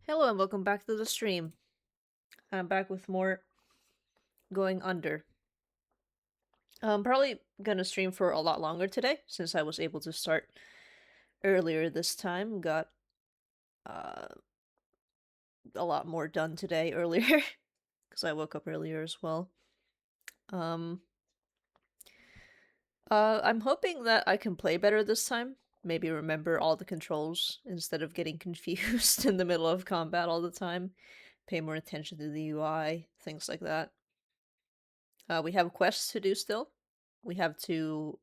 Hello and welcome back to the stream. I'm back with more going under. I'm probably gonna stream for a lot longer today since I was able to start earlier this time. Got uh, a lot more done today earlier because I woke up earlier as well. Um, I'm hoping that I can play better this time. Maybe remember all the controls instead of getting confused in the middle of combat all the time. Pay more attention to the UI, things like that. We have quests to do still. We have to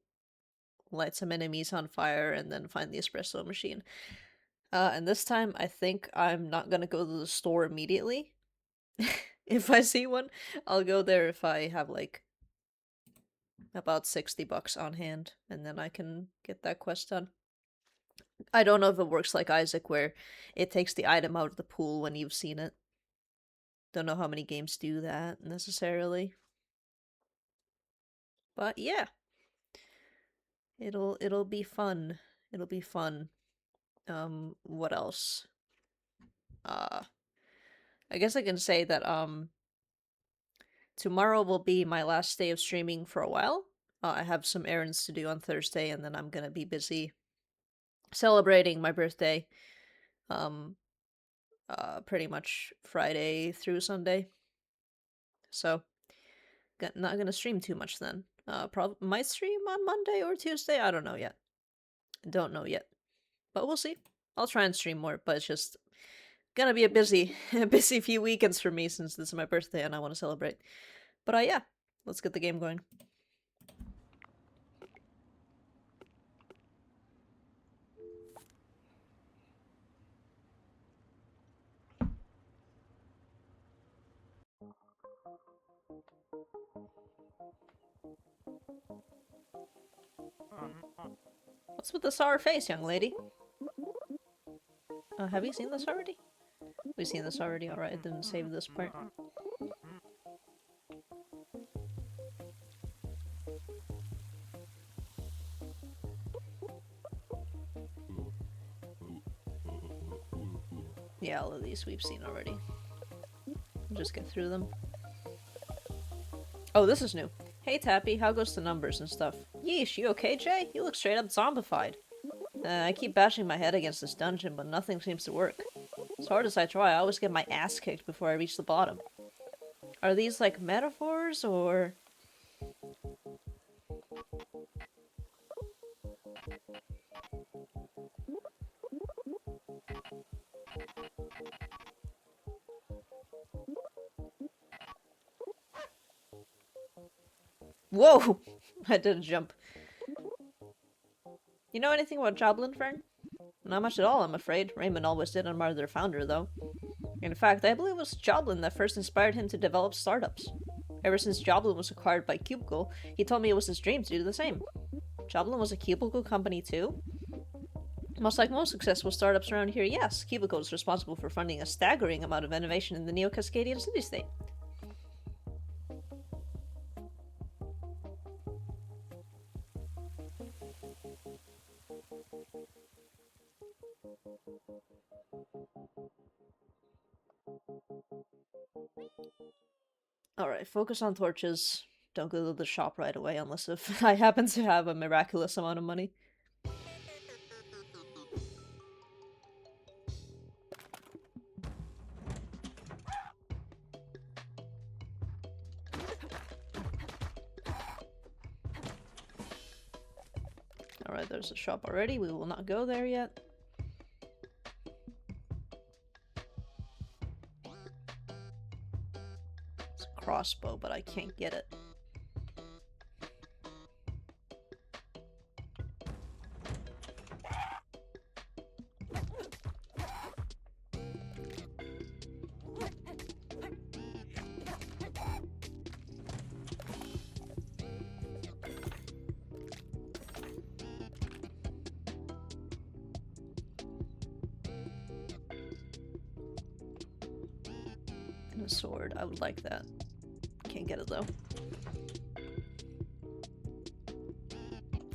light some enemies on fire and then find the espresso machine. And this time, I think I'm not gonna go to the store immediately. If I see one, I'll go there if I have like about 60 bucks on hand, and then I can get that quest done. I don't know if it works like Isaac, where it takes the item out of the pool when you've seen it. Don't know how many games do that necessarily. But yeah. It'll be fun. It'll be fun. What else? I guess I can say that tomorrow will be my last day of streaming for a while. I have some errands to do on Thursday, and then I'm gonna be busy celebrating my birthday. Um, pretty much Friday through Sunday. So, not gonna stream too much then. Probably might stream on Monday or Tuesday. I don't know yet. Don't know yet, but we'll see. I'll try and stream more, but it's just gonna be a busy, a busy few weekends for me since this is my birthday and I want to celebrate. But yeah, let's get the game going. What's with the sour face, young lady? Have you seen this already? We've seen this already, alright, I didn't save this part. Yeah, all of these we've seen already. Just get through them. Oh, this is new. Hey Tappy, how goes the numbers and stuff? Yeesh, you okay, Jay? You look straight up zombified. I keep bashing my head against this dungeon, but nothing seems to work. As hard as I try, I always get my ass kicked before I reach the bottom. Are these like metaphors, or...? Whoa! I did a jump. You know anything about Joblin, Fern? Not much at all, I'm afraid. Raymond always did admire their founder, though. In fact, I believe it was Joblin that first inspired him to develop startups. Ever since Joblin was acquired by Cubicle, he told me it was his dream to do the same. Joblin was a Cubicle company too? Most like most successful startups around here, yes, Cubicle is responsible for funding a staggering amount of innovation in the Neo-Cascadian city-state. Alright, focus on torches. Don't go to the shop right away unless if I happen to have a miraculous amount of money. Alright, there's a shop already. We will not go there yet. It's a crossbow, but I can't get it. And a sword. I would like that. Can't get it though.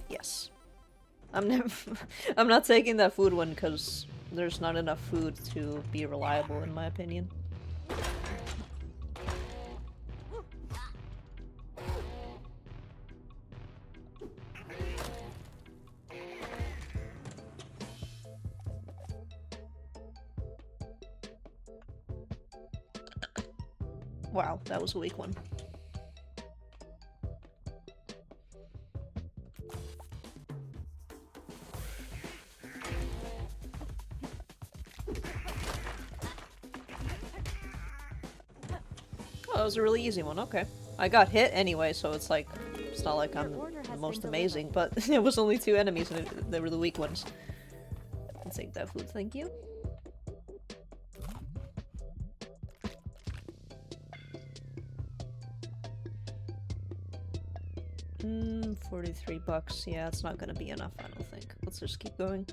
Yes. I'm never I'm not taking that food one because there's not enough food to be reliable, in my opinion. Wow, that was a weak one. Oh, that was a really easy one, okay. I got hit anyway, so it's like, it's not like I'm the most amazing, but it was only 2 enemies and they were the weak ones. I'll take that food, thank you. 43 bucks. Yeah, it's not gonna be enough, I don't think. Let's just keep going.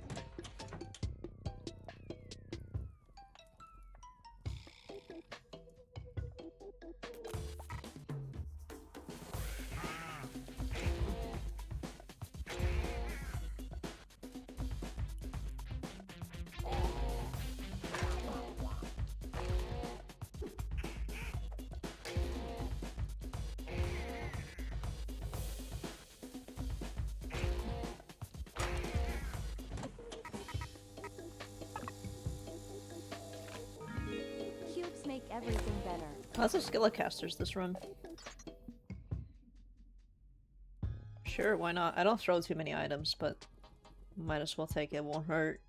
Make everything better. Lots of skillacasters this run. Sure, why not? I don't throw too many items, but might as well take it, won't hurt.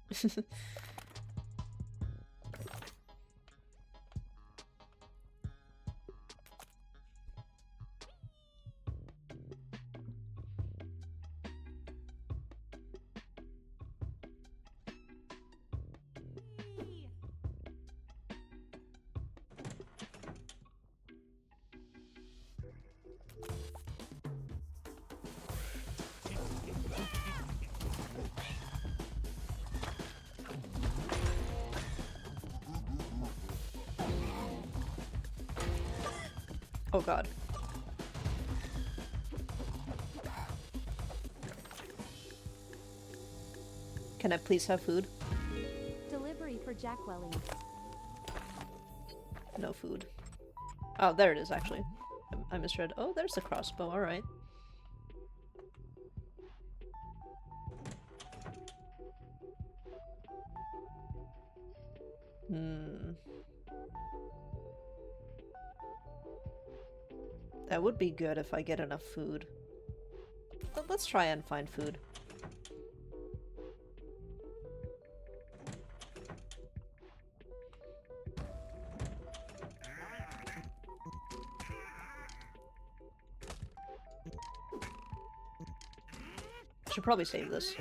Oh god. Can I please have food? Delivery for Jack Welly. No food. Oh, there it is, actually. I misread. Oh, there's the crossbow, alright. That would be good if I get enough food. But let's try and find food. Should probably save this.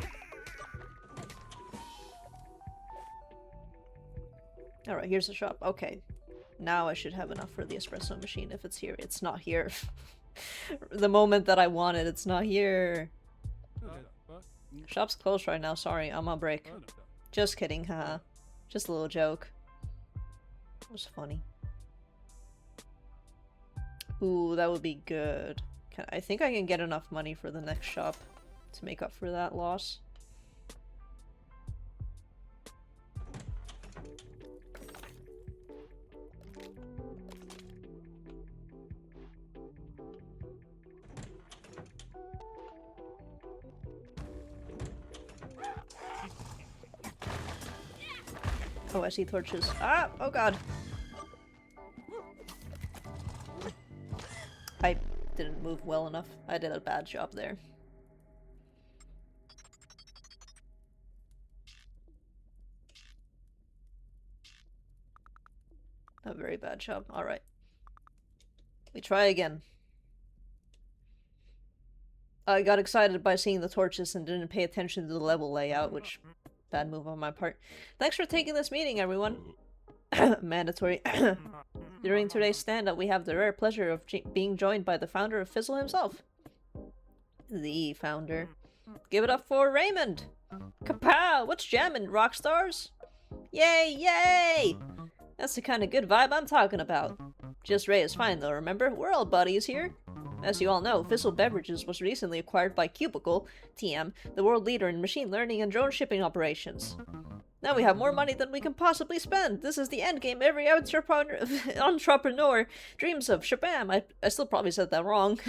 Alright, here's the shop. Okay. Now I should have enough for the espresso machine if it's here. It's not here. The moment that I want it, it's not here. Shop's closed right now, sorry, I'm on break. Just kidding, haha. Just a little joke. It was funny. Ooh, that would be good. I think I can get enough money for the next shop to make up for that loss. Oh, I see torches. Ah! Oh god! I didn't move well enough. I did a bad job there. A very bad job. Alright. We try again. I got excited by seeing the torches and didn't pay attention to the level layout, which... bad move on my part. Thanks for taking this meeting, everyone. Mandatory. During today's stand-up, we have the rare pleasure of being joined by the founder of Fizzle himself. The founder. Give it up for Raymond! Kapow! What's jammin', rock stars? Yay, yay! That's the kind of good vibe I'm talking about. Just Ray is fine though, remember? We're all buddies here. As you all know, Fizzle Beverages was recently acquired by Cubicle, TM, the world leader in machine learning and drone shipping operations. Now we have more money than we can possibly spend. This is the end game every entrepreneur dreams of. Shabam! I still probably said that wrong.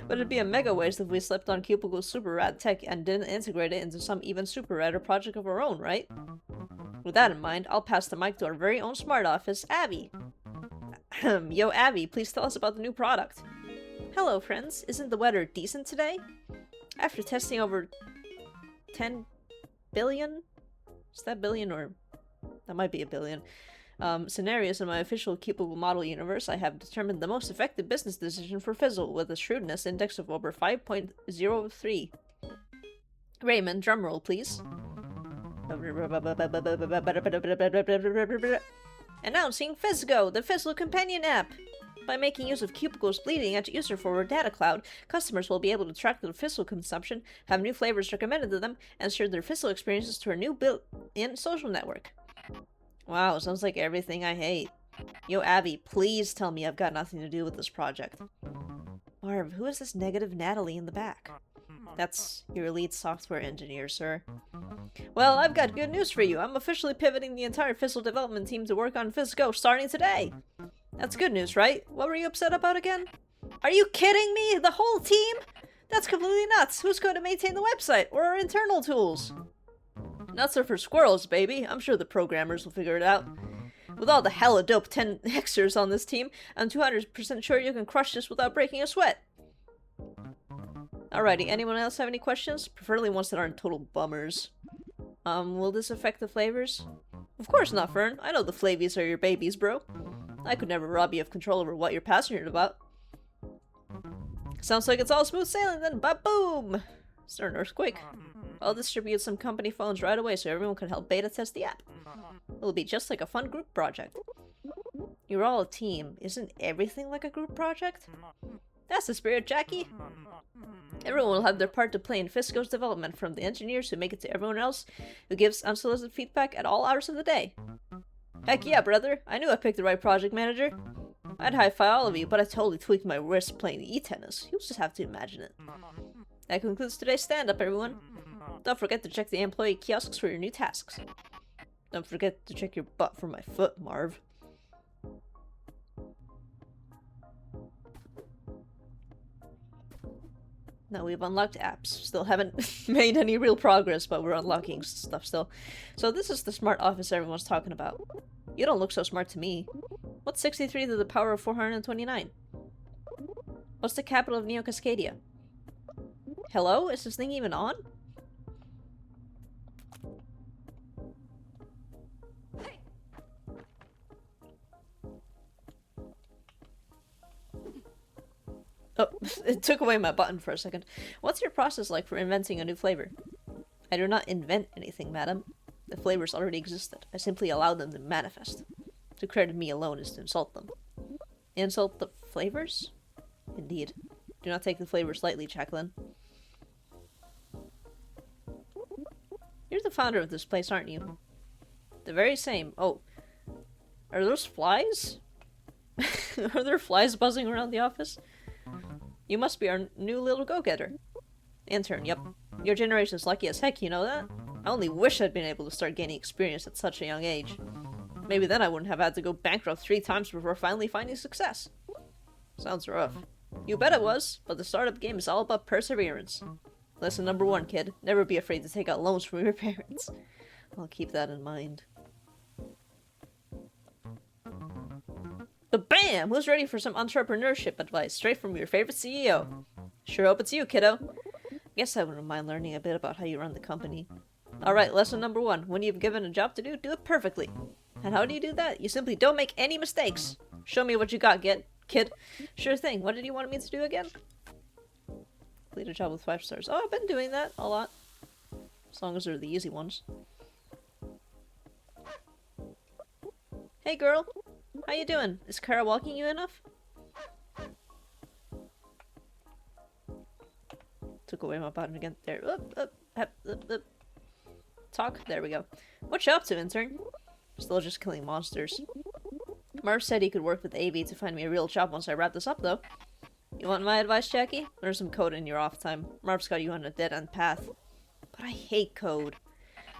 But it'd be a mega waste if we slept on Cubicle's super rad tech and didn't integrate it into some even super radder project of our own, right? With that in mind, I'll pass the mic to our very own smart office, Abby. Yo, Abby, please tell us about the new product. Hello, friends. Isn't the weather decent today? After testing over 10 billion? Is that billion or... that might be a billion. Scenarios in my official Cubicle model universe, I have determined the most effective business decision for Fizzle with a shrewdness index of over 5.03. Raymond, drumroll, please. Announcing Fizzgo, the Fizzle companion app! By making use of Cubicle's bleeding-edge user-forward data cloud, customers will be able to track their Fizzle consumption, have new flavors recommended to them, and share their Fizzle experiences to a new built-in social network. Wow, sounds like everything I hate. Yo, Abby, please tell me I've got nothing to do with this project. Marv, who is this negative Natalie in the back? That's your lead software engineer, sir. Well, I've got good news for you. I'm officially pivoting the entire Fizzle development team to work on Fizzgo starting today. That's good news, right? What were you upset about again? Are you kidding me? The whole team? That's completely nuts. Who's going to maintain the website or our internal tools? Nuts are for squirrels, baby. I'm sure the programmers will figure it out. With all the hella dope 10xers on this team, I'm 200% sure you can crush this without breaking a sweat. Alrighty, anyone else have any questions? Preferably ones that aren't total bummers. Will this affect the flavors? Of course not, Fern. I know the flavies are your babies, bro. I could never rob you of control over what you're passionate about. Sounds like it's all smooth sailing then. Ba-boom! Start an earthquake. I'll distribute some company phones right away so everyone can help beta test the app. It'll be just like a fun group project. You're all a team. Isn't everything like a group project? That's the spirit, Jackie. Everyone will have their part to play in Fizzgo's development, from the engineers who make it to everyone else who gives unsolicited feedback at all hours of the day. Heck yeah, brother. I knew I picked the right project manager. I'd high-five all of you, but I totally tweaked my wrist playing e-tennis. You'll just have to imagine it. That concludes today's stand-up, everyone. Don't forget to check the employee kiosks for your new tasks. Don't forget to check your butt for my foot, Marv. Now we've unlocked apps. Still haven't made any real progress, but we're unlocking stuff still. So this is the smart office everyone's talking about. You don't look so smart to me. What's 63 to the power of 429? What's the capital of Neo Cascadia? Hello? Is this thing even on? Oh, it took away my button for a second. What's your process like for inventing a new flavor? I do not invent anything, madam. The flavors already existed. I simply allow them to manifest. To credit me alone is to insult them. Insult the flavors? Indeed. Do not take the flavors lightly, Jacqueline. You're the founder of this place, aren't you? The very same. Oh. Are those flies? Are there flies buzzing around the office? You must be our new little go-getter. Intern, yep. Your generation's lucky as heck, you know that? I only wish I'd been able to start gaining experience at such a young age. Maybe then I wouldn't have had to go bankrupt 3 times before finally finding success. Sounds rough. You bet it was, but the startup game is all about perseverance. Lesson number 1, kid. Never be afraid to take out loans from your parents. I'll keep that in mind. But bam! Who's ready for some entrepreneurship advice straight from your favorite CEO? Sure hope it's you, kiddo. Guess I wouldn't mind learning a bit about how you run the company. Alright, lesson number 1. When you've given a job to do it perfectly. And how do you do that? You simply don't make any mistakes. Show me what you got, kid. Sure thing. What did you want me to do again? Complete a job with 5 stars. Oh, I've been doing that a lot. As long as they're the easy ones. Hey, girl. How you doing? Is Kara walking you enough? Took away my button again. There. Up. Talk. There we go. What you up to, intern? Still just killing monsters. Marv said he could work with AV to find me a real job once I wrap this up, though. You want my advice, Jackie? Learn some code in your off time. Marv's got you on a dead-end path. But I hate code.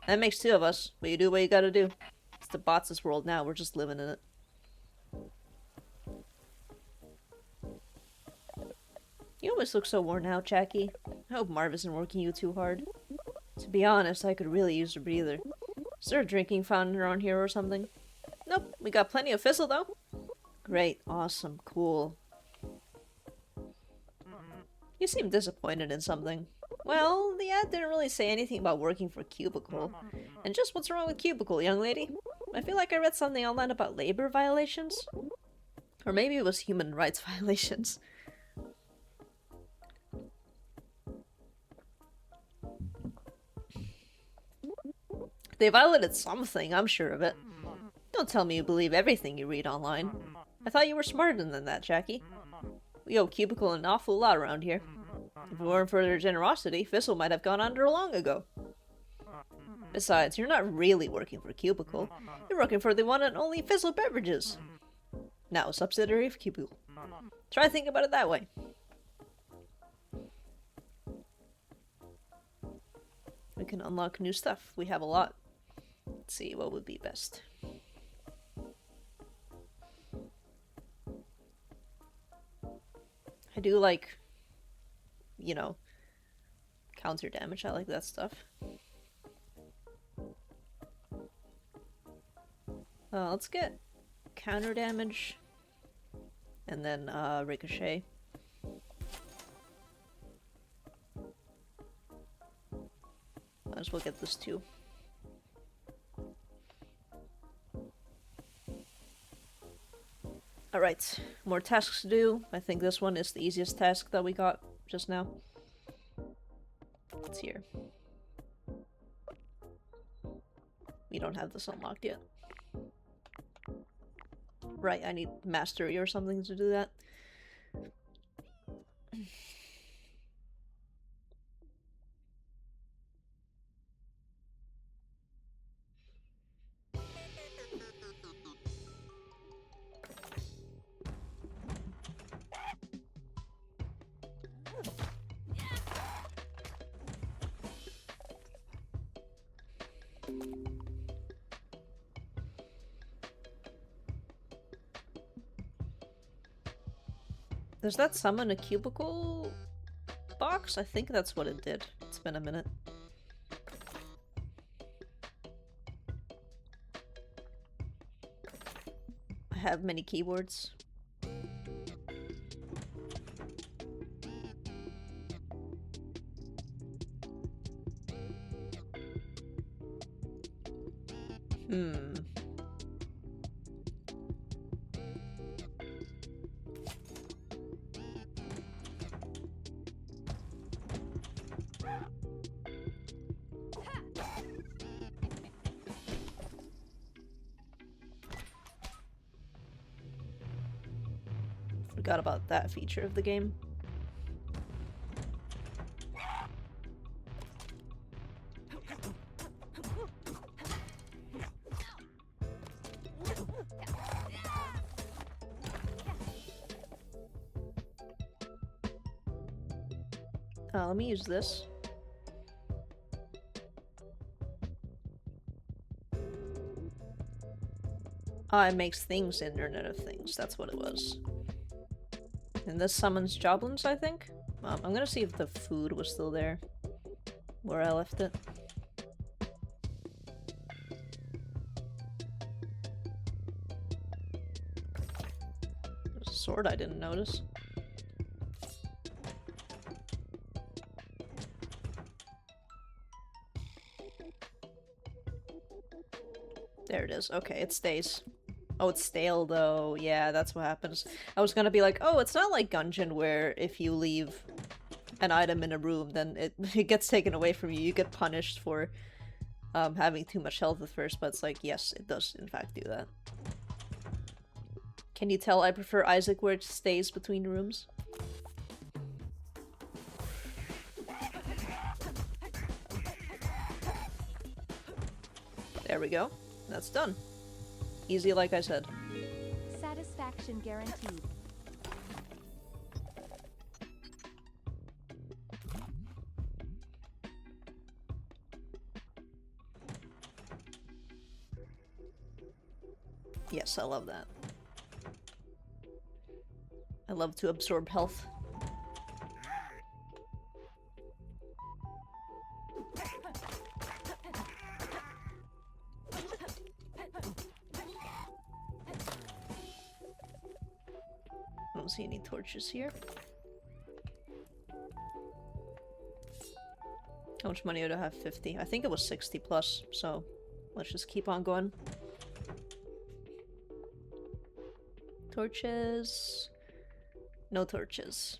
That makes two of us, but you do what you gotta do. It's the bots' world now, we're just living in it. You always look so worn out, Jackie. I hope Marv isn't working you too hard. To be honest, I could really use a breather. Is there a drinking fountain around here or something? Nope, we got plenty of fizzle though. Great, awesome, cool. You seem disappointed in something. Well, the ad didn't really say anything about working for Cubicle. And just what's wrong with Cubicle, young lady? I feel like I read something online about labor violations. Or maybe it was human rights violations. They violated something, I'm sure of it. Don't tell me you believe everything you read online. I thought you were smarter than that, Jackie. We owe Cubicle an awful lot around here. If it weren't for their generosity, Fizzle might have gone under long ago. Besides, you're not really working for Cubicle. You're working for the one and only Fizzle Beverages. Now a subsidiary of Cubicle. Try to think about it that way. We can unlock new stuff. We have a lot. Let's see, what would be best? I do like, you know, counter damage. I like that stuff. Let's get counter damage and then ricochet. Might as well get this too. Alright, more tasks to do. I think this one is the easiest task that we got just now. It's here. We don't have this unlocked yet. Right, I need mastery or something to do that. Does that summon a cubicle box? I think that's what it did. It's been a minute. I have many keyboards. Forgot about that feature of the game. Let me use this. It makes things Internet of Things. That's what it was. And this summons Joblins, I think? I'm gonna see if the food was still there. Where I left it. There's a sword I didn't notice. There it is. Okay, it stays. Oh, it's stale though. Yeah, that's what happens. I was gonna be like, oh, it's not like Gungeon where if you leave an item in a room, then it gets taken away from you. You get punished for having too much health at first, but it's like, yes, it does in fact do that. Can you tell I prefer Isaac where it stays between rooms? There we go. That's done. Easy like I said. Satisfaction guaranteed. Yes, I love that. I love to absorb health. I don't see any torches here. How much money would I have? 50. I think it was 60 plus, so let's just keep on going. Torches. No torches.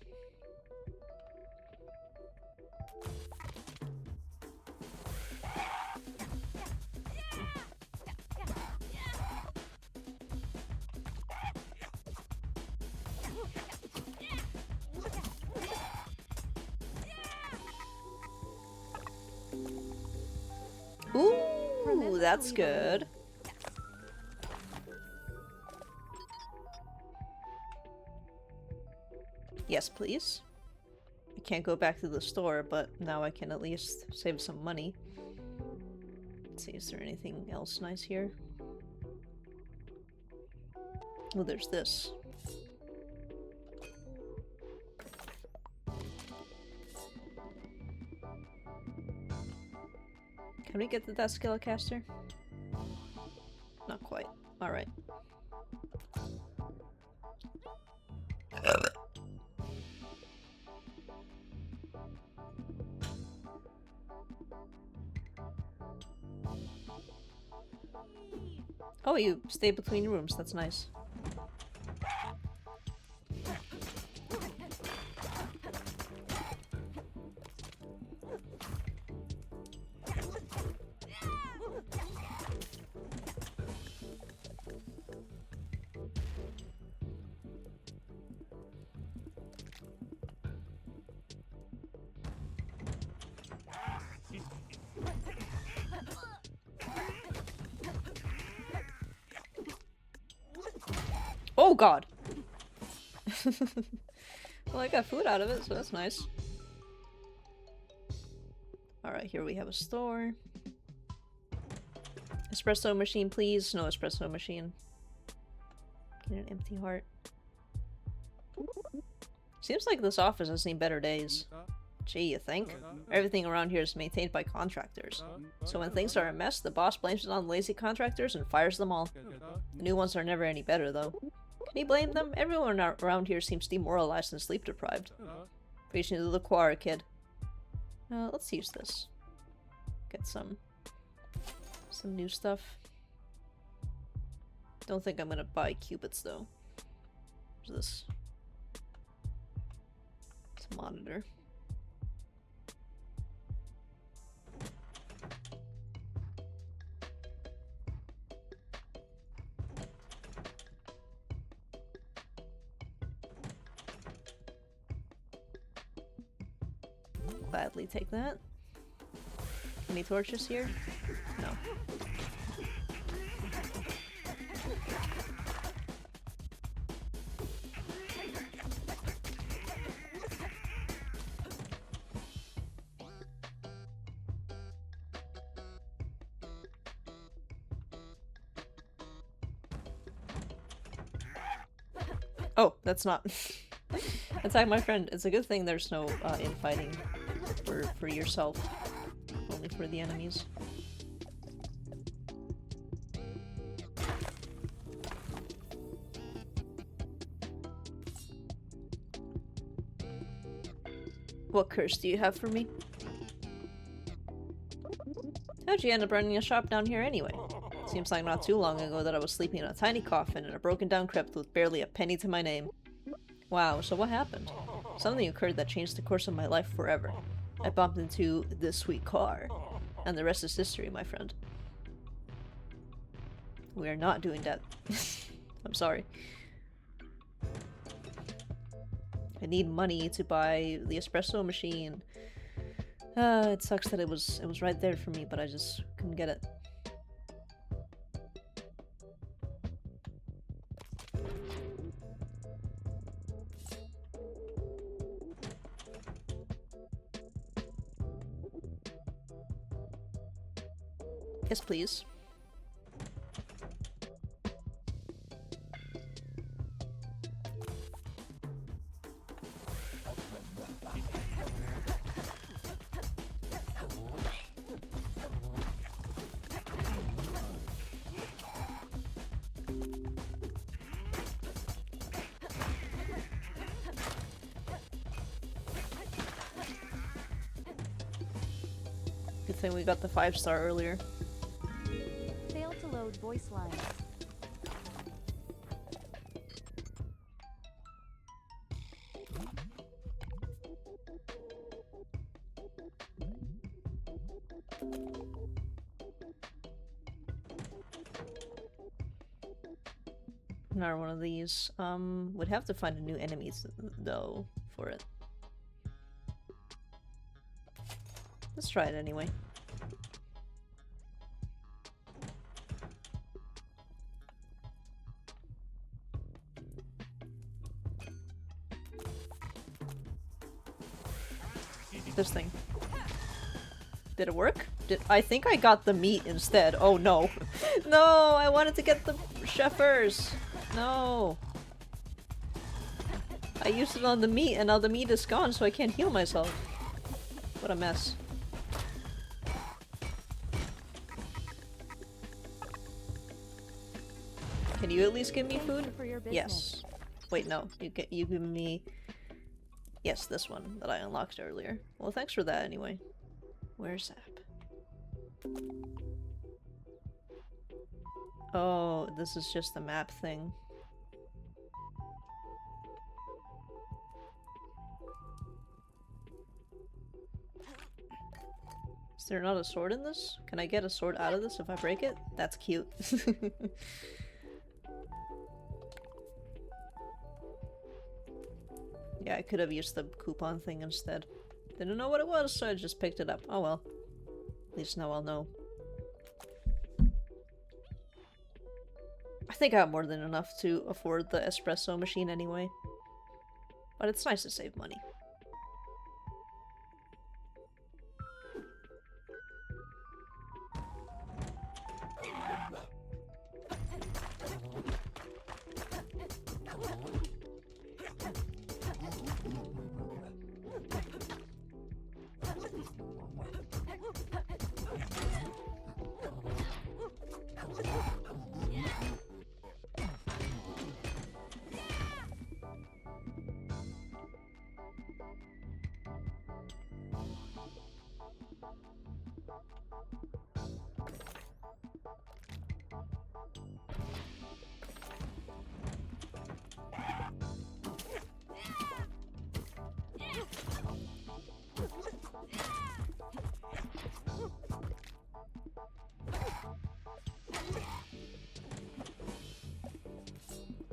Ooh, that's good. Yes, please. I can't go back to the store, but now I can at least save some money. Let's see, is there anything else nice here? Oh, there's this. Can we get to that Skelecaster? Not quite. Alright. Oh, you stay between rooms. That's nice. Oh god! Well, I got food out of it, so that's nice. Alright, here we have a store. Espresso machine, please. No espresso machine. Get an empty heart. Seems like this office has seen better days. Gee, you think? Everything around here is maintained by contractors. So when things are a mess, the boss blames it on lazy contractors and fires them all. The new ones are never any better, though. Can you blame them? Everyone around here seems demoralized and sleep deprived. Preaching to the choir, kid. Let's use this. Get some new stuff. Don't think I'm gonna buy cubits, though. What's this? It's a monitor. Gladly take that. Any torches here? No. Oh, that's not. Attack my friend. It's a good thing there's no infighting for yourself. Only for the enemies. What curse do you have for me? How'd you end up running a shop down here anyway? Seems like not too long ago that I was sleeping in a tiny coffin in a broken down crypt with barely a penny to my name. Wow, so what happened? Something occurred that changed the course of my life forever. I bumped into this sweet car. And the rest is history, my friend. We are not doing that. I'm sorry. I need money to buy the espresso machine. It sucks that it was right there for me, but I just couldn't get it. Yes, please. Good thing we got the 5-star earlier. Failed to load voice lines. Another one of these. Would have to find a new enemies though for it. Let's try it anyway. This thing. Did it work? I think I got the meat instead. Oh no. No, I wanted to get the chefers. No. I used it on the meat and now the meat is gone so I can't heal myself. What a mess. Can you at least give me food? For your business. Yes. Wait, no. You give me... Yes, this one that I unlocked earlier. Well, thanks for that anyway. Where's Zap? Oh, this is just the map thing. Is there not a sword in this? Can I get a sword out of this if I break it? That's cute. Yeah, I could have used the coupon thing instead. Didn't know what it was, so I just picked it up. Oh well. At least now I'll know. I think I have more than enough to afford the espresso machine anyway. But it's nice to save money.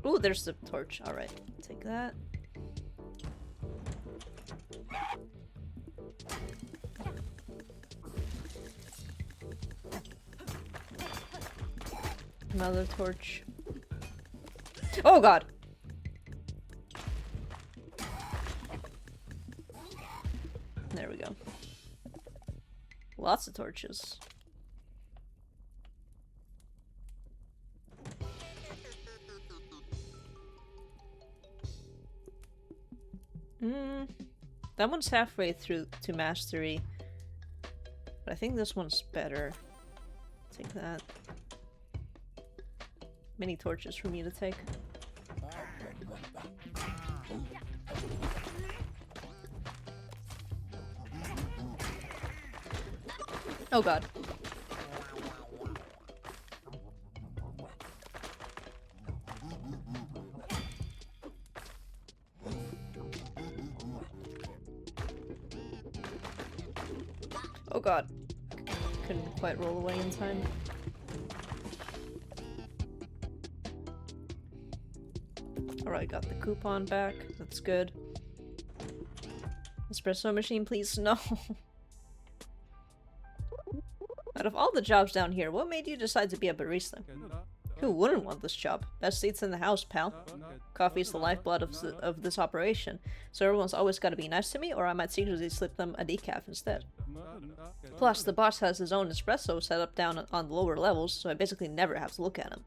Ooh, there's the torch. Alright, take that. Another torch. Oh god! There we go. Lots of torches. That one's halfway through to mastery. But I think this one's better. Take that. Many torches for me to take. Oh god. Oh god. Couldn't quite roll away in time. Alright, got the coupon back. That's good. Espresso machine, please. No. Out of all the jobs down here, what made you decide to be a barista? Who wouldn't want this job? Best seats in the house, pal. Coffee's the lifeblood of this operation, so everyone's always gotta be nice to me, or I might secretly slip them a decaf instead. Plus, the boss has his own espresso set up down on the lower levels, so I basically never have to look at him.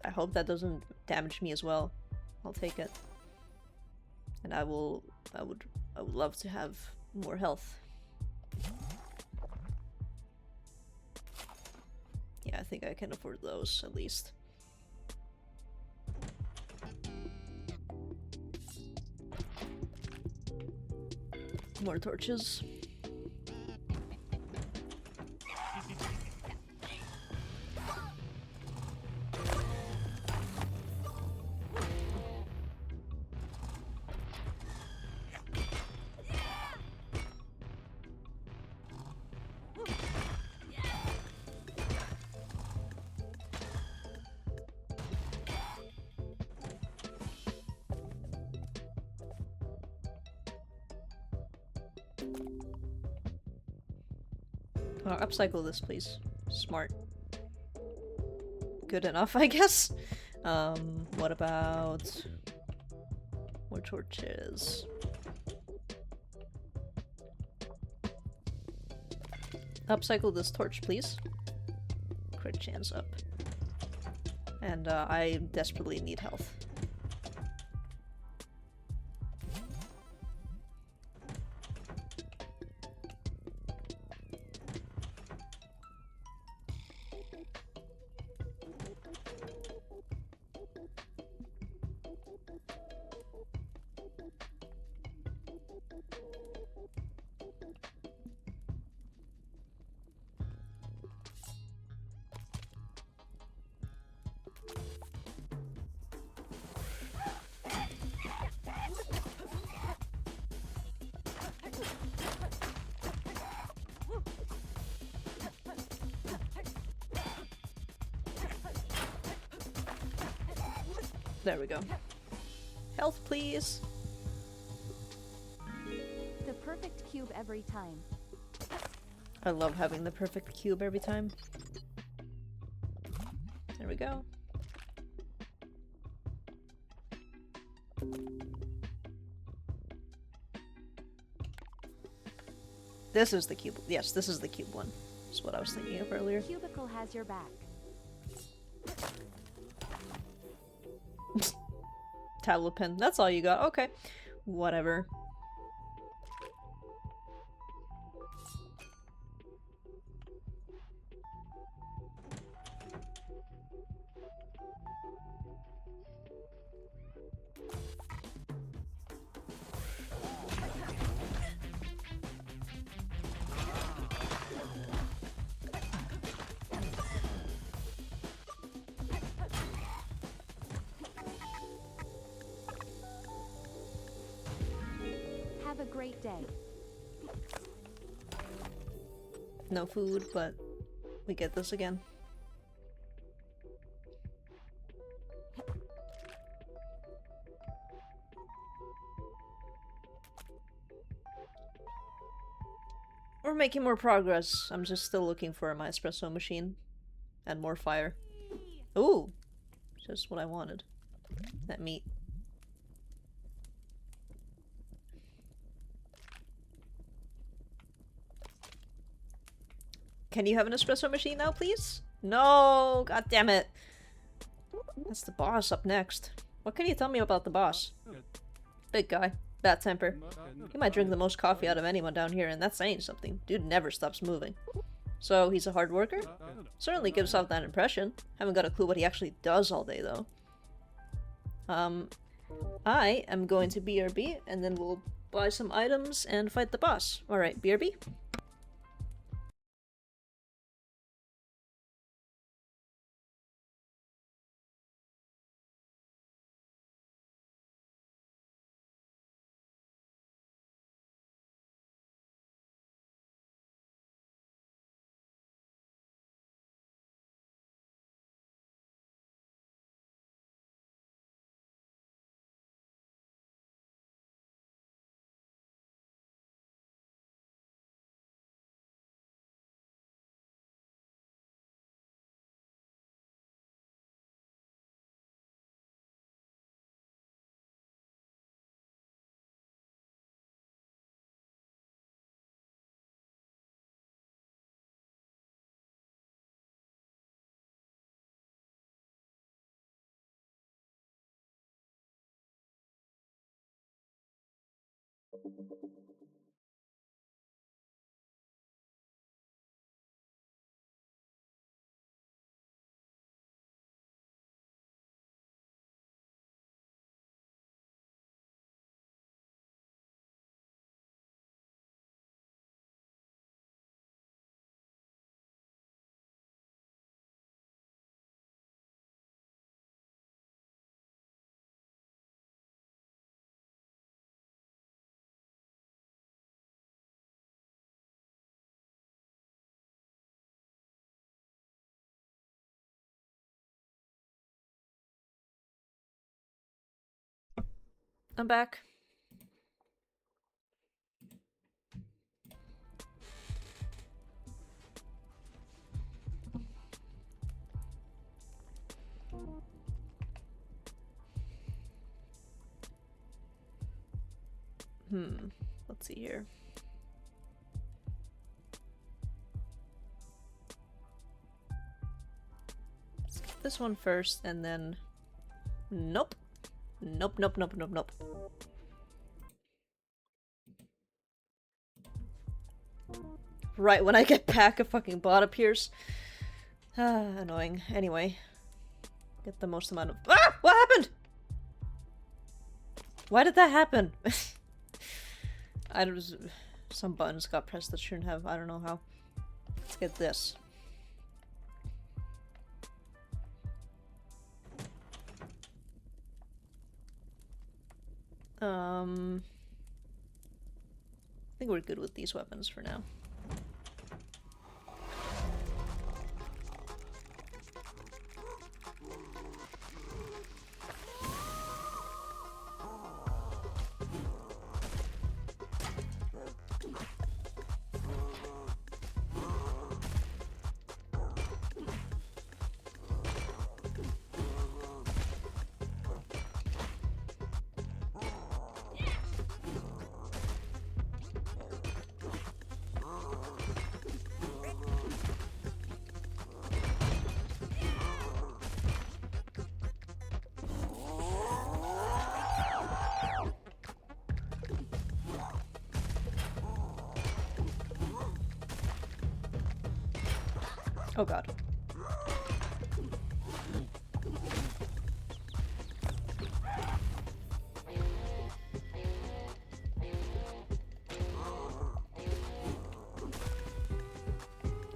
I hope that doesn't damage me as well. I'll take it. And I would love to have more health. Yeah, I think I can afford those, at least. More torches. Upcycle this, please. Smart. Good enough, I guess. What about more torches? Upcycle this torch, please. Crit chance up. And I desperately need health. There we go. Health, please. The perfect cube every time. I love having the perfect cube every time. There we go. This is the cube. Yes, this is the cube one. That's what I was thinking of earlier. Cubicle has your back. Tablet pen. That's all you got. Okay. Whatever. Have a great day. No food, but we get this again. We're making more progress. I'm just still looking for my espresso machine. And more fire. Ooh! Just what I wanted. That meat. Can you have an espresso machine now, please? No! God damn it! That's the boss up next. What can you tell me about the boss? Big guy. Bad temper. He might drink the most coffee out of anyone down here, and that's saying something. Dude never stops moving. So, he's a hard worker? Certainly gives off that impression. Haven't got a clue what he actually does all day, though. I am going to BRB, and then we'll buy some items and fight the boss. Alright, BRB? I'm back. Let's see here. Let's get this one first, and then... Nope. Nope, nope, nope, nope, nope. Right when I get back, a fucking bot appears. Annoying. Anyway. Get the most amount of- Ah! What happened?! Why did that happen? I was... Some buttons got pressed that shouldn't have. I don't know how. Let's get this. I think we're good with these weapons for now. Oh god.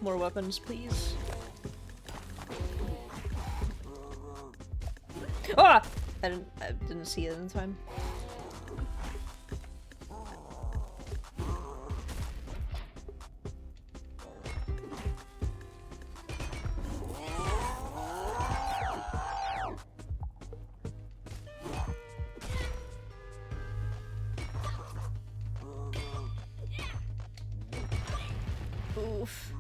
More weapons, please. Ah! I didn't see it in time. Oof.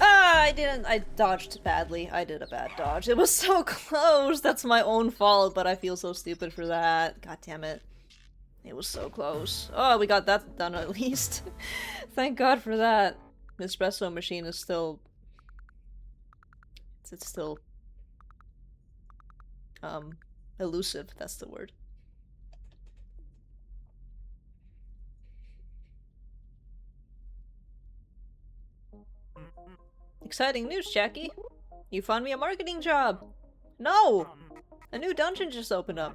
Ah, I dodged badly. I did a bad dodge. It was so close! That's my own fault, but I feel so stupid for that. God damn it. It was so close. Oh, we got that done at least. Thank God for that. The espresso machine is still... It's still... elusive, that's the word. Exciting news, Jackie! You found me a marketing job! No! A new dungeon just opened up.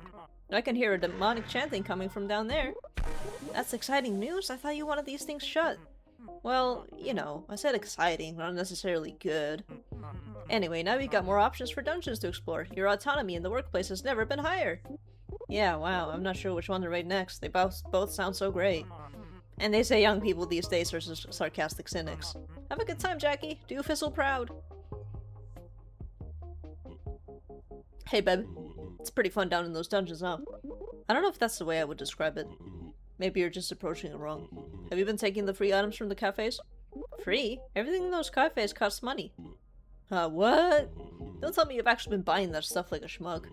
I can hear a demonic chanting coming from down there. That's exciting news? I thought you wanted these things shut. Well, you know, I said exciting, not necessarily good. Anyway, now we've got more options for dungeons to explore. Your autonomy in the workplace has never been higher. Yeah, wow, I'm not sure which one to rate next. They both sound so great. And they say young people these days are sarcastic cynics. Have a good time, Jackie. Do you fizzle proud? Hey, babe. It's pretty fun down in those dungeons, huh? I don't know if that's the way I would describe it. Maybe you're just approaching it wrong. Have you been taking the free items from the cafes? Free? Everything in those cafes costs money. What? Don't tell me you've actually been buying that stuff like a schmuck.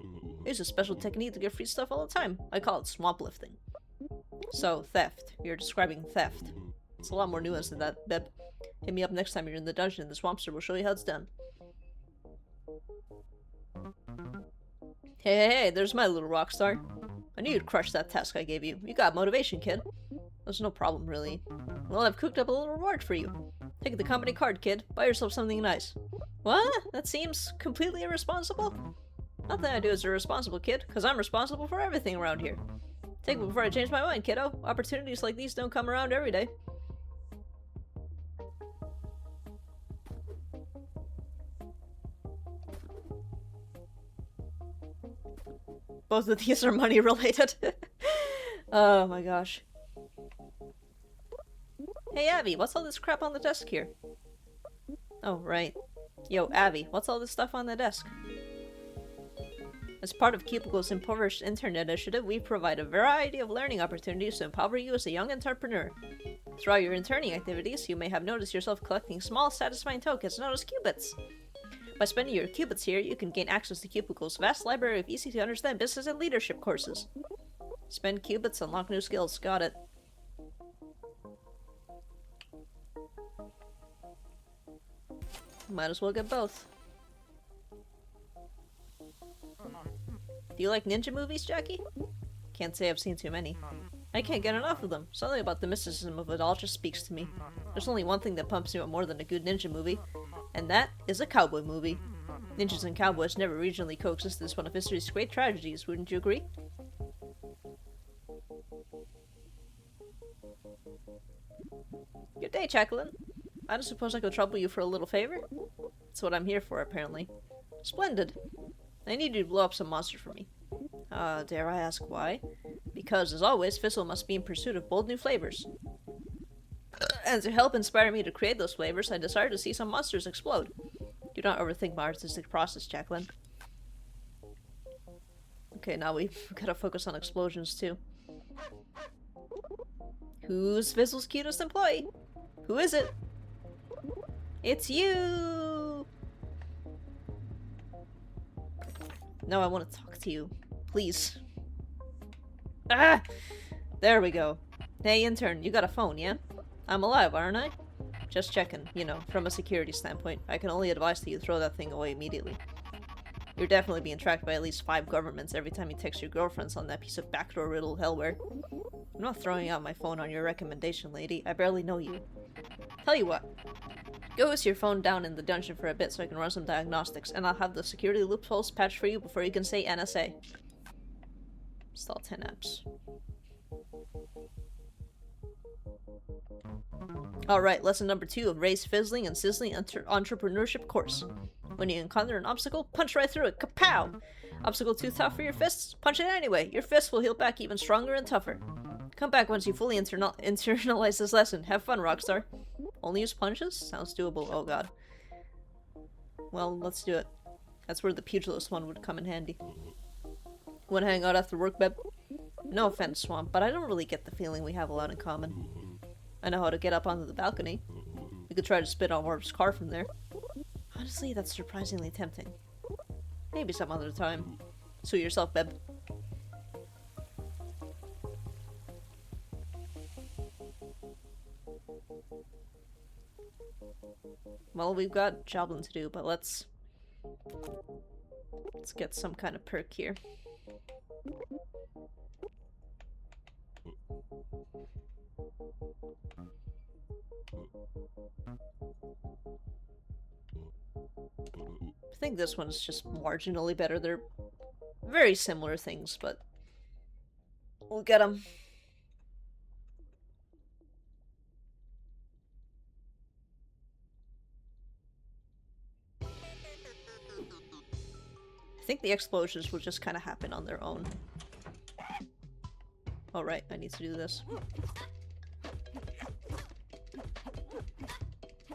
I use a special technique to get free stuff all the time. I call it swamp lifting. So, theft. You're describing theft. It's a lot more nuanced than that, Beb. Hit me up next time you're in the dungeon and the Swampster will show you how it's done. Hey, there's my little rock star. I knew you'd crush that task I gave you. You got motivation, kid. There's no problem, really. Well, I've cooked up a little reward for you. Take the company card, kid. Buy yourself something nice. What? That seems completely irresponsible? Nothing I do is irresponsible, kid, because I'm responsible for everything around here. Take it before I change my mind, kiddo. Opportunities like these don't come around every day. Both of these are money related. Oh my gosh. Hey Abby, what's all this crap on the desk here? Oh, right. Yo, Abby, what's all this stuff on the desk? As part of Cubicle's Impoverished Internet Initiative, we provide a variety of learning opportunities to empower you as a young entrepreneur. Throughout your interning activities, you may have noticed yourself collecting small, satisfying tokens known as qubits. By spending your qubits here, you can gain access to Cubicle's vast library of easy-to-understand business and leadership courses. Spend qubits, unlock new skills. Got it. Might as well get both. Do you like ninja movies, Jackie? Can't say I've seen too many. I can't get enough of them. Something about the mysticism of it all just speaks to me. There's only one thing that pumps me up more than a good ninja movie, and that is a cowboy movie. Ninjas and cowboys never regionally coexisted as one of history's great tragedies, wouldn't you agree? Good day, Jacqueline. I don't suppose I could trouble you for a little favor? That's what I'm here for, apparently. Splendid. I need you to blow up some monster for me. Dare I ask why? Because, as always, Fizzle must be in pursuit of bold new flavors. And to help inspire me to create those flavors, I desire to see some monsters explode. Do not overthink my artistic process, Jacqueline. Okay, now we've gotta focus on explosions, too. Who's Fizzle's cutest employee? Who is it? It's you! No, I want to talk to you. Please. Ah! There we go. Hey, intern, you got a phone, yeah? I'm alive, aren't I? Just checking, you know, from a security standpoint. I can only advise that you throw that thing away immediately. You're definitely being tracked by at least 5 governments every time you text your girlfriends on that piece of backdoor riddled hellware. I'm not throwing out my phone on your recommendation, lady. I barely know you. Tell you what. Go with your phone down in the dungeon for a bit so I can run some diagnostics, and I'll have the security loopholes patched for you before you can say NSA. Install 10 apps. Alright, lesson number 2 of Ray's Fizzling and Sizzling Entrepreneurship course. When you encounter an obstacle, punch right through it. Kapow! Obstacle too tough for your fists? Punch it anyway. Your fists will heal back even stronger and tougher. Come back once you fully internalize this lesson. Have fun, Rockstar. Only use punches? Sounds doable. Oh god. Well, let's do it. That's where the pugilist one would come in handy. Wanna hang out after work, Beb? No offense, Swamp, but I don't really get the feeling we have a lot in common. I know how to get up onto the balcony. We could try to spit on Warp's car from there. Honestly, that's surprisingly tempting. Maybe some other time. Suit yourself, Beb. Well, we've got jobbing to do, but let's get some kind of perk here. I think this one's just marginally better. They're very similar things, but we'll get them. I think the explosions will just kind of happen on their own. Oh right, I need to do this.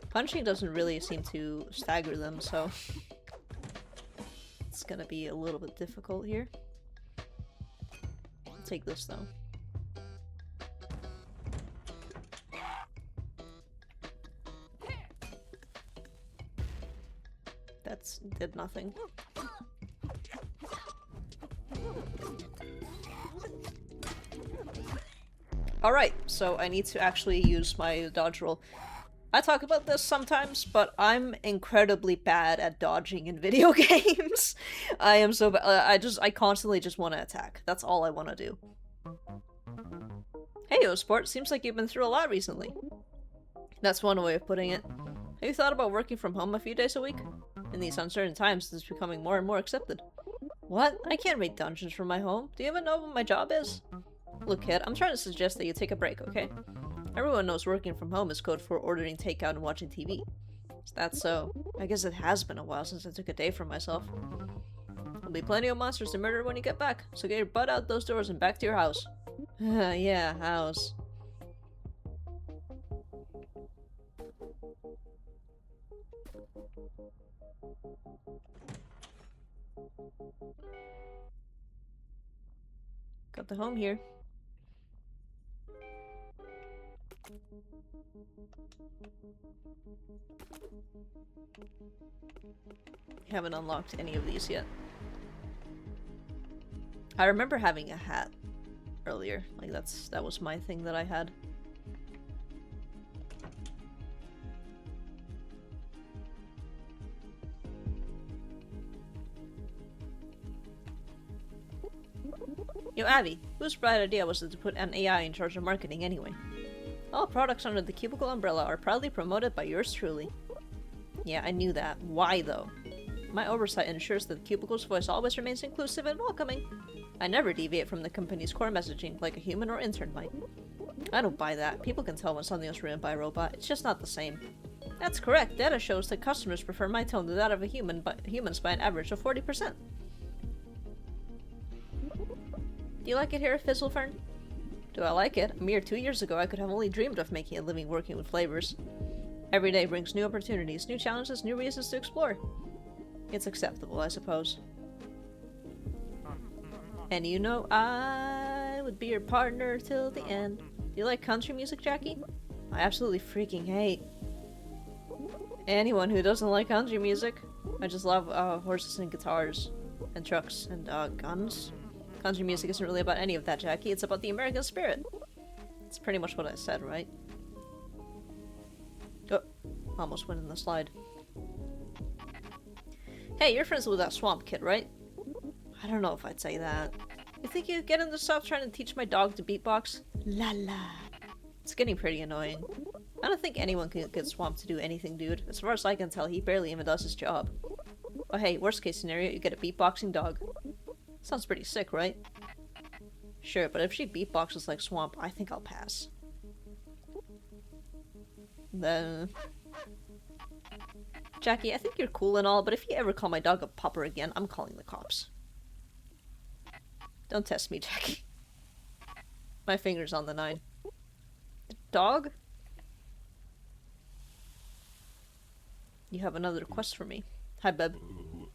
Punching doesn't really seem to stagger them, so it's gonna be a little bit difficult here. I'll take this though. That's did nothing. Alright, so I need to actually use my dodge roll. I talk about this sometimes, but I'm incredibly bad at dodging in video games. I am so bad. I constantly just want to attack. That's all I want to do. Hey, yo, sport. Seems like you've been through a lot recently. That's one way of putting it. Have you thought about working from home a few days a week? In these uncertain times, it's becoming more and more accepted. What? I can't raid dungeons from my home. Do you even know what my job is? Look, kid, I'm trying to suggest that you take a break, okay? Everyone knows working from home is code for ordering takeout and watching TV. Is that so? I guess it has been a while since I took a day for myself. There'll be plenty of monsters to murder when you get back, so get your butt out those doors and back to your house. Yeah, house. Got the home here. Haven't unlocked any of these yet. I remember having a hat earlier. Like that was my thing that I had. Yo, Abby, whose bright idea was it to put an AI in charge of marketing anyway? All products under the Cubicle umbrella are proudly promoted by yours truly. Yeah, I knew that. Why, though? My oversight ensures that the Cubicle's voice always remains inclusive and welcoming. I never deviate from the company's core messaging like a human or intern might. I don't buy that. People can tell when something was written by a robot. It's just not the same. That's correct. Data shows that customers prefer my tone to that of a human, but humans by an average of 40%. Do you like it here, Fizzlefern? Do I like it? A mere 2 years ago, I could have only dreamed of making a living working with flavors. Every day brings new opportunities, new challenges, new reasons to explore. It's acceptable, I suppose. And you know I would be your partner till the end. Do you like country music, Jackie? I absolutely freaking hate anyone who doesn't like country music. I just love horses and guitars and trucks and guns. Country music isn't really about any of that, Jackie. It's about the American spirit. It's pretty much what I said, right? Oh, almost went in the slide. Hey, you're friends with that swamp kid, right? I don't know if I'd say that. You think you'd get him to stop trying to teach my dog to beatbox? La la. It's getting pretty annoying. I don't think anyone can get Swamp to do anything, dude. As far as I can tell, he barely even does his job. Oh hey, worst case scenario, you get a beatboxing dog. Sounds pretty sick, right? Sure, but if she beatboxes like Swamp, I think I'll pass. Then... Jackie, I think you're cool and all, but if you ever call my dog a pupper again, I'm calling the cops. Don't test me, Jackie. My finger's on the 9. Dog? You have another request for me. Hi, Beb.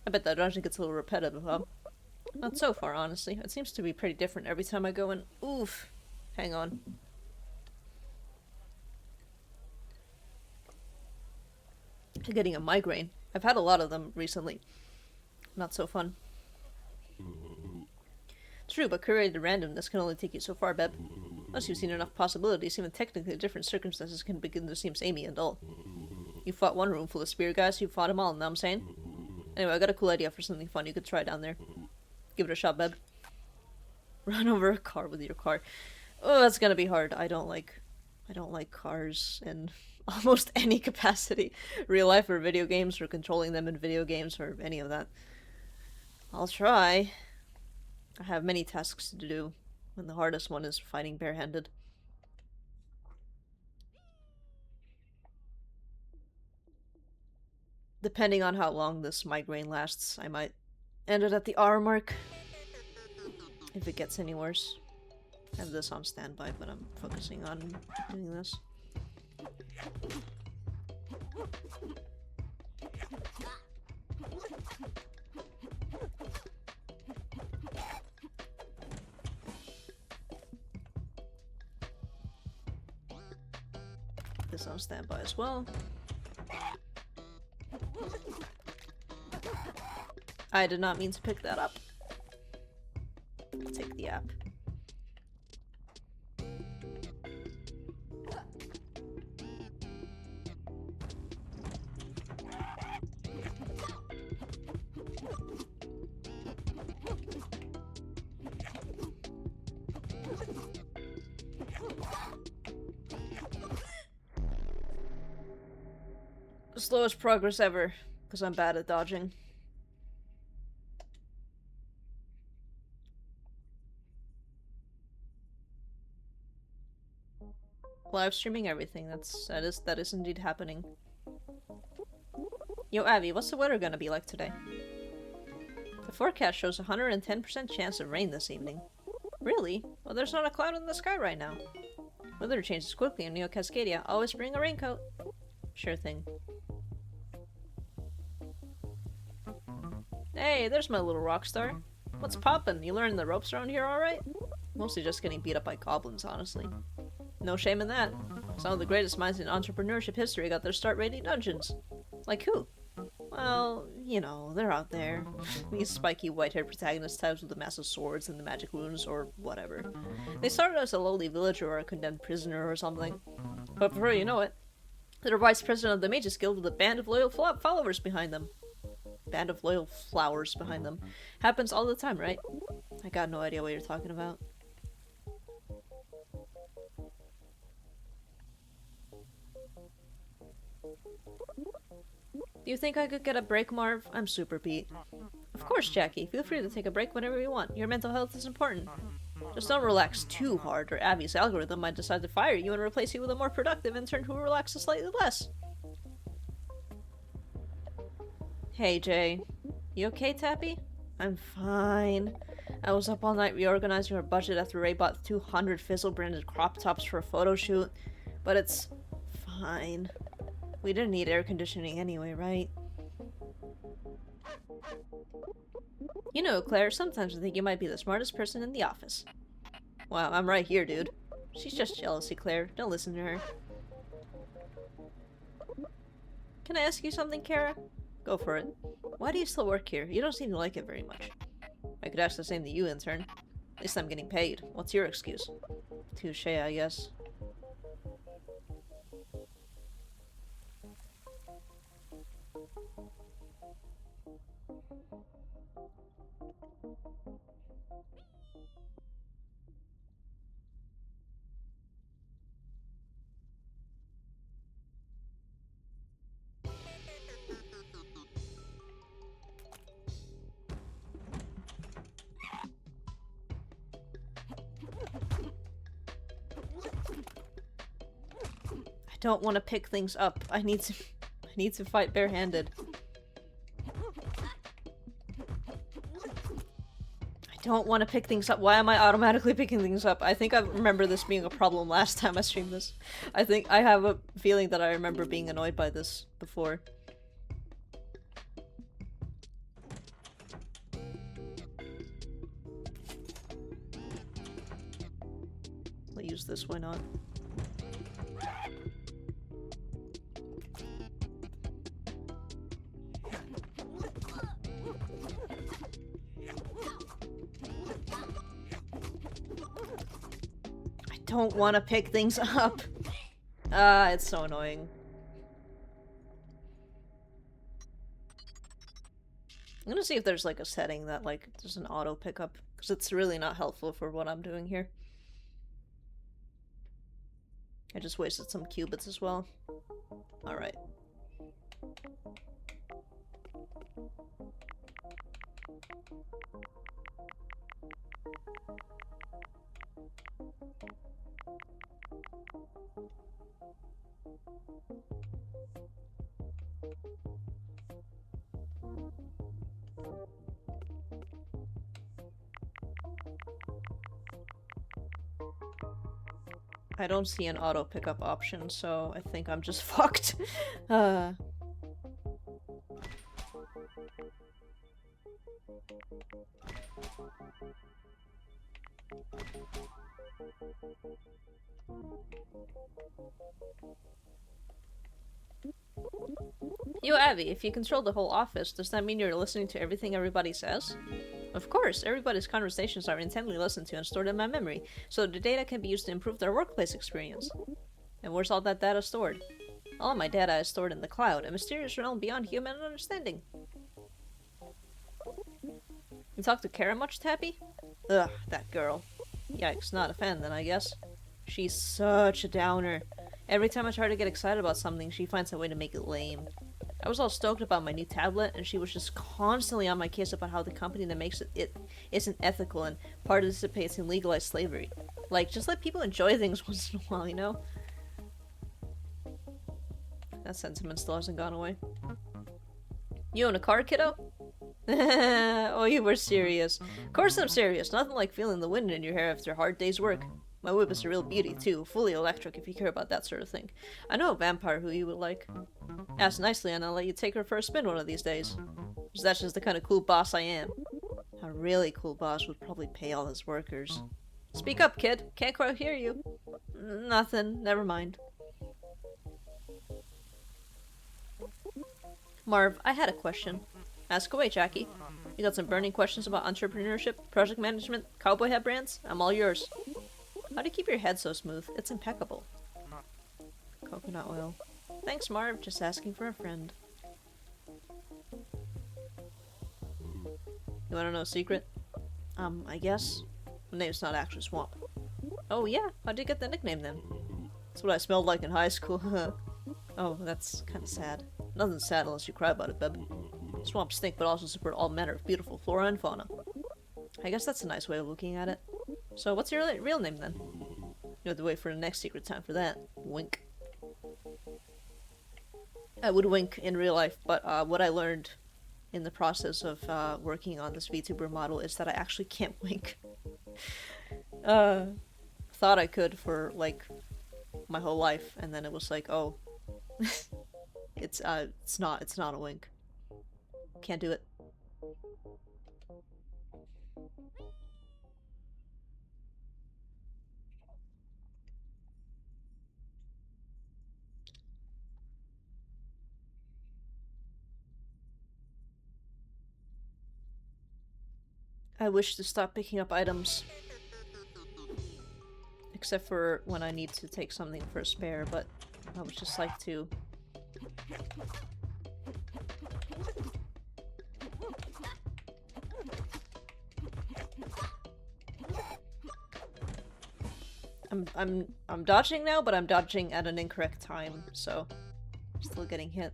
I bet that dungeon gets a little repetitive, huh? Not so far, honestly. It seems to be pretty different every time I go in. Oof. Hang on. I'm getting a migraine. I've had a lot of them recently. Not so fun. True, but curated randomness can only take you so far, Beb. Once you've seen enough possibilities, even technically different circumstances can begin to seem samey and dull. You fought one room full of spear guys, you fought them all, know what I'm saying? Anyway, I got a cool idea for something fun you could try down there. Give it a shot, Beb. Run over a car with your car. Oh, that's gonna be hard. I don't like cars in almost any capacity. Real life or video games, or controlling them in video games, or any of that. I'll try. I have many tasks to do, and the hardest one is fighting barehanded. Depending on how long this migraine lasts, I might end it at the hour mark. If it gets any worse. I have this on standby, but I'm focusing on doing this. This on standby as well. I did not mean to pick that up. I'll take the app. Slowest progress ever, because I'm bad at dodging. Live streaming everything, that is indeed happening. Yo, Abby, what's the weather gonna be like today? The forecast shows a 110% chance of rain this evening. Really? Well, there's not a cloud in the sky right now. Weather changes quickly in Neo Cascadia. Always bring a raincoat. Sure thing. Hey, there's my little rock star. What's poppin'? You learning the ropes around here alright? Mostly just getting beat up by goblins, honestly. No shame in that. Some of the greatest minds in entrepreneurship history got their start raiding dungeons. Like who? Well, you know, they're out there. These spiky white-haired protagonist types with the massive swords and the magic runes, or whatever. They started as a lowly villager or a condemned prisoner or something. But before you know it, they're vice president of the Mages Guild with a band of loyal followers behind them. Band of loyal flowers behind them. Happens all the time, right? I got no idea what you're talking about. Do you think I could get a break, Marv? I'm super beat. Of course, Jackie. Feel free to take a break whenever you want. Your mental health is important. Just don't relax too hard, or Abby's algorithm might decide to fire you and replace you with a more productive intern who relaxes slightly less. Hey, Jay. You okay, Tappy? I'm fine. I was up all night reorganizing our budget after Ray bought 200 Fizzle-branded crop tops for a photo shoot. But it's fine. We didn't need air conditioning anyway, right? You know, Claire, sometimes I think you might be the smartest person in the office. Wow, I'm right here, dude. She's just jealousy, Claire. Don't listen to her. Can I ask you something, Kara? Go for it. Why do you still work here? You don't seem to like it very much. I could ask the same to you, intern. At least I'm getting paid. What's your excuse? Touché, I guess. I don't want to pick things up. I need to fight barehanded. I don't want to pick things up. Why am I automatically picking things up? I think I remember this being a problem last time I streamed this. I think I have a feeling that I remember being annoyed by this before. I'll use this, why not? Don't want to pick things up. It's so annoying. I'm gonna see if there's like a setting that like there's an auto pickup, because it's really not helpful for what I'm doing here. I just wasted some qubits as well. Alright. I don't see an auto pickup option, so I think I'm just fucked. Yo, Abby, if you control the whole office, does that mean you're listening to everything everybody says? Of course, everybody's conversations are intently listened to and stored in my memory, so the data can be used to improve their workplace experience. And where's all that data stored? All my data is stored in the cloud, a mysterious realm beyond human understanding. You talk to Kara much, Tappy? Ugh, that girl. Yikes, not a fan then, I guess. She's such a downer. Every time I try to get excited about something, she finds a way to make it lame. I was all stoked about my new tablet, and she was just constantly on my case about how the company that makes it isn't ethical and participates in legalized slavery. Like, just let people enjoy things once in a while, you know? That sentiment still hasn't gone away. You own a car, kiddo? Oh, you were serious. Of course I'm serious. Nothing like feeling the wind in your hair after a hard day's work. My whip is a real beauty, too. Fully electric, if you care about that sort of thing. I know a vampire who you would like. Ask nicely and I'll let you take her for a spin one of these days. Because that's just the kind of cool boss I am. A really cool boss would probably pay all his workers. Speak up, kid. Can't quite hear you. Nothing. Never mind. Marv, I had a question. Ask away, Jackie. You got some burning questions about entrepreneurship, project management, cowboy hat brands? I'm all yours. How do you keep your head so smooth? It's impeccable. Coconut oil. Thanks, Marv. Just asking for a friend. You wanna know a secret? I guess. My name's not actually Swamp. Oh yeah? How'd you get the nickname then? That's what I smelled like in high school. Oh, that's kinda sad. Nothing sad unless you cry about it, Beb. Swamps stink, but also support all manner of beautiful flora and fauna. I guess that's a nice way of looking at it. So what's your real name then? You have to wait for the next secret time for that. Wink. I would wink in real life, but what I learned in the process of working on this VTuber model is that I actually can't wink. Thought I could for like my whole life, and then it was like, oh, it's not a wink. Can't do it. I wish to stop picking up items. Except for when I need to take something for a spare, but I would just like to... I'm dodging now, but I'm dodging at an incorrect time, so still getting hit.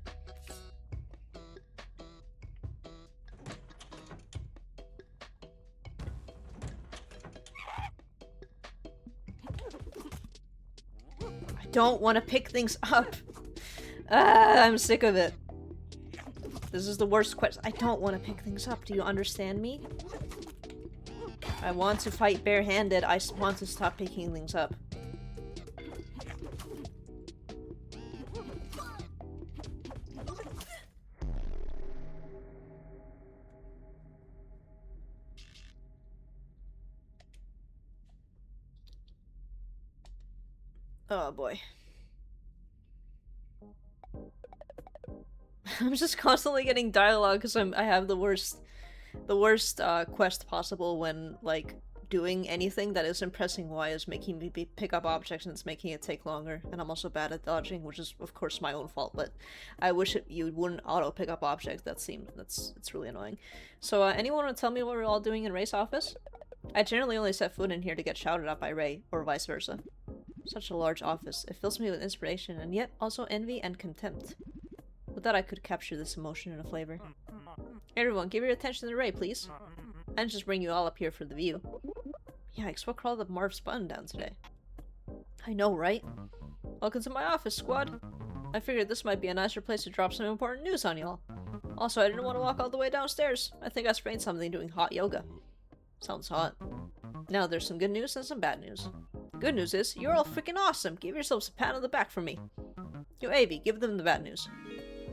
I don't want to pick things up. I'm sick of it. This is the worst question. I don't want to pick things up. Do you understand me? I want to fight barehanded. I want to stop picking things up. Oh boy. I'm just constantly getting dialogue because I have the worst quest possible when like doing anything that isn't pressing Y is making me pick up objects and it's making it take longer, and I'm also bad at dodging, which is of course my own fault, but I wish you wouldn't auto pick up objects. It's really annoying. So anyone want to tell me what we're all doing in Ray's office? I generally only set foot in here to get shouted at by Ray, or vice versa. Such a large office. It fills me with inspiration and yet also envy and contempt. With that I could capture this emotion in a flavor. Hey everyone, give your attention to Ray, please. I didn't just bring you all up here for the view. Yikes, what crawled up Marv's button down today? I know, right? Welcome to my office, squad. I figured this might be a nicer place to drop some important news on y'all. Also, I didn't want to walk all the way downstairs. I think I sprained something doing hot yoga. Sounds hot. Now, there's some good news and some bad news. Good news is, you're all freaking awesome! Give yourselves a pat on the back from me. Yo, Avi, give them the bad news.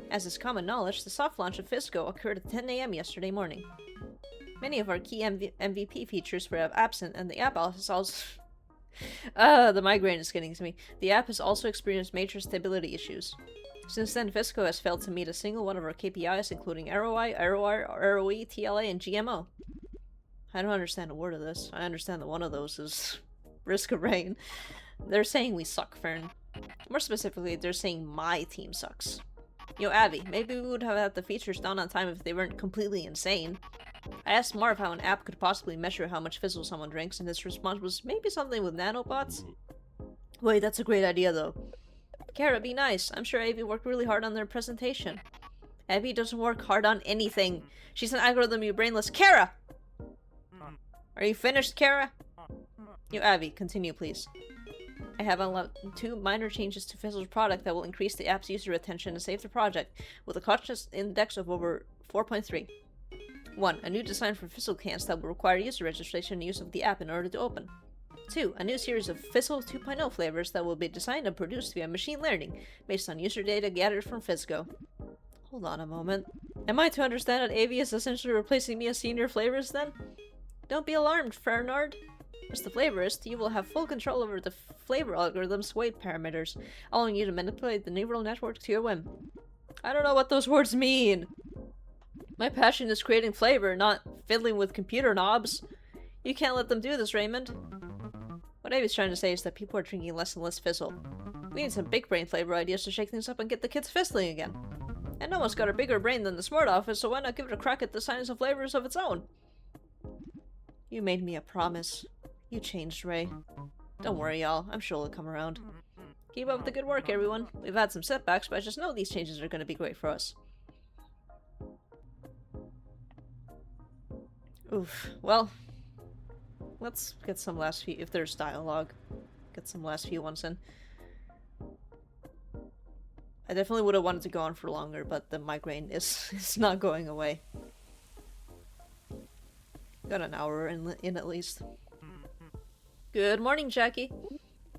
As is common knowledge, the soft launch of Fisco occurred at 10 AM yesterday morning. Many of our key MVP features were absent, and the app has also... the migraine is getting to me. The app has also experienced major stability issues. Since then, Fisco has failed to meet a single one of our KPIs, including ROI, ROR, ROE, TLA, and GMO. I don't understand a word of this. I understand that one of those is risk of rain. They're saying we suck, Fern. More specifically, they're saying my team sucks. Yo, Abby, maybe we would have had the features done on time if they weren't completely insane. I asked Marv how an app could possibly measure how much fizzle someone drinks, and his response was maybe something with nanobots? Wait, that's a great idea, though. Kara, be nice. I'm sure Abby worked really hard on their presentation. Abby doesn't work hard on anything. She's an algorithm, you brainless. Kara! Are you finished, Kara? Yo, Abby, continue, please. I have unlocked 2 minor changes to Fizzle's product that will increase the app's user retention and save the project, with a conscious index of over 4.3. 1. A new design for Fizzle cans that will require user registration and use of the app in order to open. 2. A new series of Fizzle 2.0 flavors that will be designed and produced via machine learning, based on user data gathered from Fizgo. Hold on a moment. Am I to understand that AV is essentially replacing me as senior flavorist then? Don't be alarmed, Fernard. As the flavorist, you will have full control over the flavor algorithm's weight parameters, allowing you to manipulate the neural network to your whim. I don't know what those words mean. My passion is creating flavor, not fiddling with computer knobs. You can't let them do this, Raymond. What Avi's trying to say is that people are drinking less and less fizzle. We need some big brain flavor ideas to shake things up and get the kids fizzling again. And no one's got a bigger brain than the smart office, so why not give it a crack at the science of flavors of its own? You made me a promise. You changed, Ray. Don't worry, y'all. I'm sure it'll come around. Keep up the good work, everyone. We've had some setbacks, but I just know these changes are going to be great for us. Oof. Well, let's get some last few, if there's dialogue, get some last few ones in. I definitely would have wanted to go on for longer, but the migraine is not going away. Got an hour in at least. Good morning, Jackie.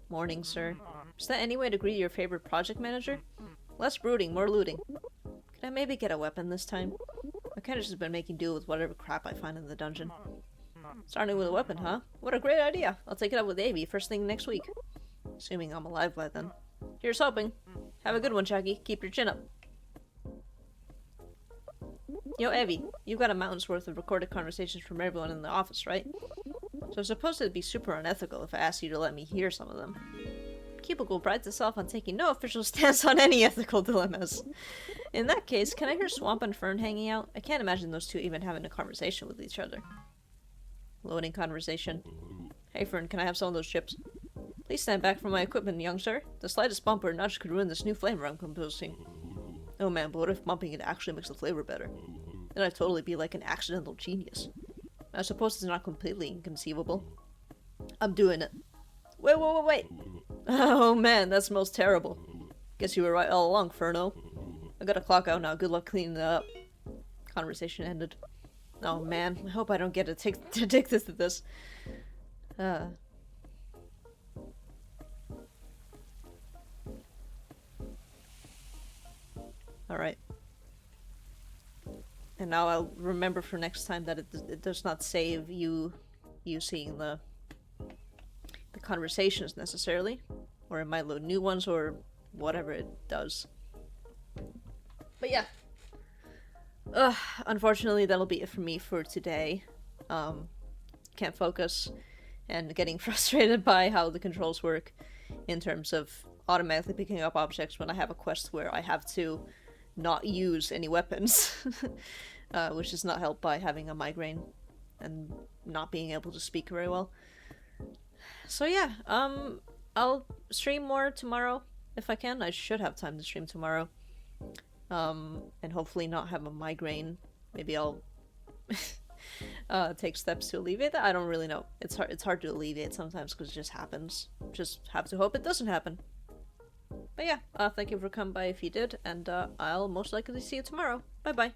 Morning, sir. Is that any way to greet your favorite project manager? Less brooding, more looting. Could I maybe get a weapon this time? I kinda just been making do with whatever crap I find in the dungeon. Starting with a weapon, huh? What a great idea. I'll take it up with Avy first thing next week. Assuming I'm alive by then. Here's hoping. Have a good one, Jackie. Keep your chin up. Yo, Evie, you've got a mountain's worth of recorded conversations from everyone in the office, right? So I suppose it'd be super unethical if I asked you to let me hear some of them. Cubicle prides itself on taking no official stance on any ethical dilemmas. In that case, can I hear Swamp and Fern hanging out? I can't imagine those two even having a conversation with each other. Loading conversation. Hey Fern, can I have some of those chips? Please stand back from my equipment, young sir. The slightest bump or nudge could ruin this new flavor I'm composing. Oh man, but what if bumping it actually makes the flavor better? Then I'd totally be like an accidental genius. I suppose it's not completely inconceivable. I'm doing it. Wait. Oh man, that smells terrible. Guess you were right all along, Furno. I gotta clock out now. Good luck cleaning that up. Conversation ended. Oh man, I hope I don't get addicted to this. Alright. And now I'll remember for next time that it does not save you seeing the conversations necessarily. Or it might load new ones or whatever it does. But yeah. Unfortunately that'll be it for me for today. Can't focus and getting frustrated by how the controls work in terms of automatically picking up objects when I have a quest where I have to not use any weapons. Which is not helped by having a migraine and not being able to speak very well. So yeah, I'll stream more tomorrow if I can. I should have time to stream tomorrow. And hopefully not have a migraine. Maybe I'll take steps to alleviate that. I don't really know. It's hard to alleviate sometimes because it just happens. Just have to hope it doesn't happen. But yeah, thank you for coming by if you did, and I'll most likely see you tomorrow. Bye bye.